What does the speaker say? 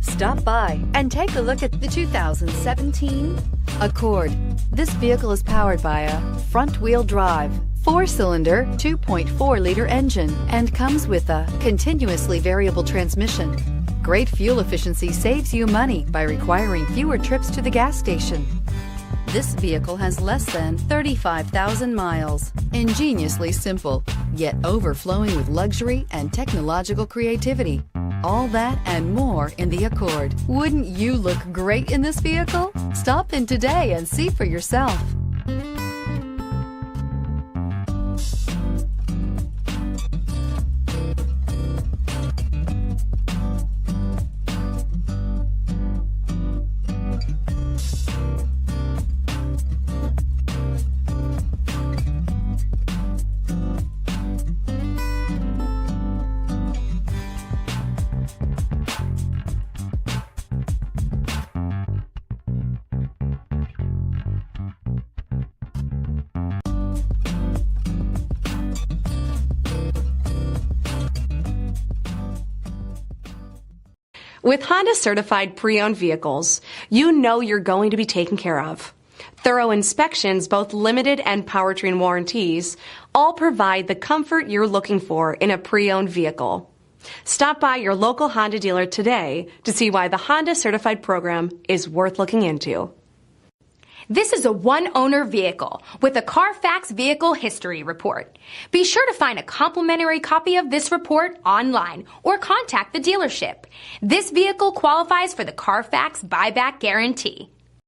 Stop by and take a look at the 2017 Accord. This vehicle is powered by a front-wheel drive, 4-cylinder, 2.4-liter engine and comes with a continuously variable transmission. Great fuel efficiency saves you money by requiring fewer trips to the gas station. This vehicle has less than 35,000 miles. Ingeniously simple, yet overflowing with luxury and technological creativity. All that and more in the Accord. Wouldn't you look great in this vehicle? Stop in today and see for yourself. With Honda certified pre-owned vehicles, you know you're going to be taken care of. Thorough inspections, both limited and powertrain warranties, all provide the comfort you're looking for in a pre-owned vehicle. Stop by your local Honda dealer today to see why the Honda certified program is worth looking into. This is a one-owner vehicle with a CARFAX Vehicle History Report. Be sure to find a complimentary copy of this report online or contact the dealership. This vehicle qualifies for the CARFAX Buyback Guarantee.